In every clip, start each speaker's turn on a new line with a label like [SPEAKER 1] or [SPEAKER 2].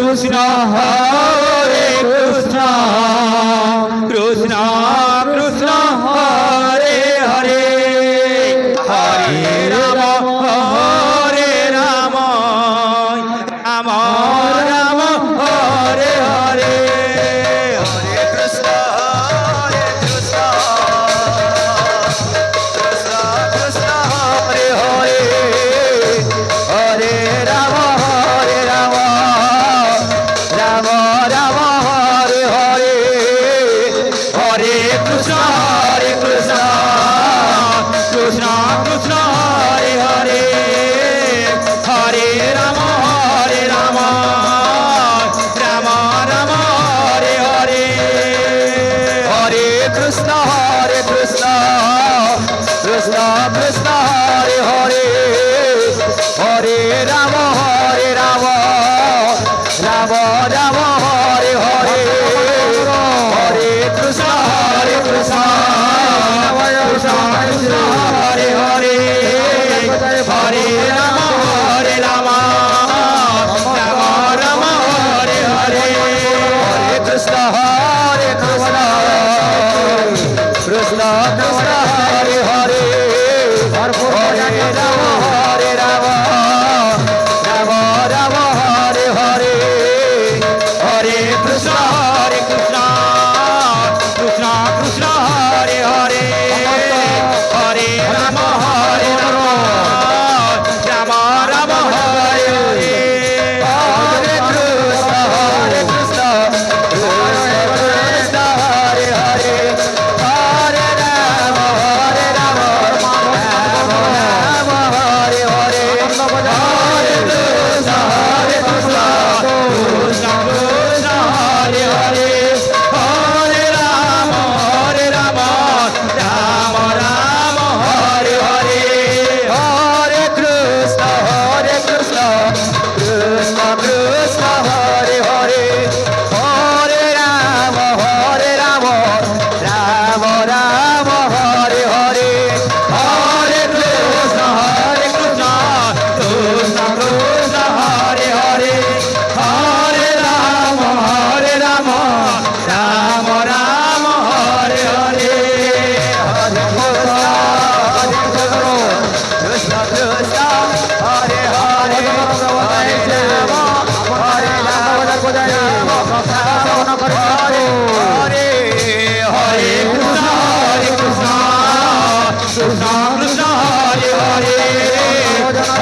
[SPEAKER 1] Krishna Krishna Krishna Hare Hare Hare Ram Ram Ram Hare Hare Hare Krishna Krishna Krishna Hare Hare Hare Ram Ram Ram Hare Hare Hare Krishna Krishna Krishna Krishna Hare Hare Hare Ram Ram Ram Hare Hare Hare Krishna Krishna Krishna Krishna Hare Hare Hare Ram Ram Ram Ram Hare Hare Hare Krishna Krishna Krishna Krishna Hare Hare Hare Ram Ram Ram Ram Hare Hare Hare Krishna Krishna Krishna Krishna Hare Hare Hare Ram Ram Ram Ram Hare Hare Hare Krishna Krishna Krishna Krishna Hare Hare Hare Ram Ram Ram Ram Hare Hare Hare Krishna Krishna Krishna Hare Hare Hare Ram Ram Ram Ram Hare Hare Hare Krishna Krishna Krishna Krishna Hare Hare Hare Ram Ram Ram Ram Hare Hare Hare Krishna Krishna Krishna Krishna Hare Hare Hare Ram Ram Ram Ram Hare Hare Hare Krishna Krishna Krishna Krishna Hare Hare Hare Ram Ram Ram Ram Hare Hare Hare Krishna Krishna Hare Hare Hare Ram Hare Hare Hare Krishna Krishna Krishna Krishna Hare Hare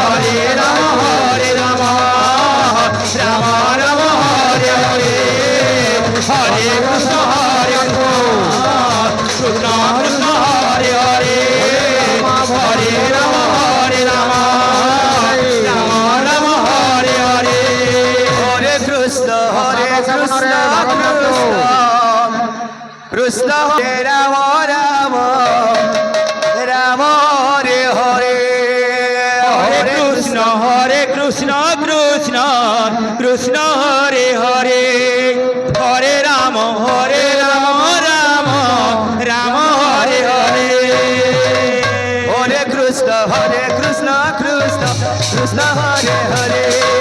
[SPEAKER 1] Hare Ram Ram Ram Ram Hare Hare Hare Krishna Krishna Krishna Krishna Hare Hare Hare Ram Ram Ram Ram Hare Hare Hare Krishna Krishna Krishna Hare Ram Ram Ram Hare Hare Hare Krishna Krishna Krishna Hare Hare Hare Ram Ram Ram Hare Hare Hare Krishna Krishna Krishna Hare Hare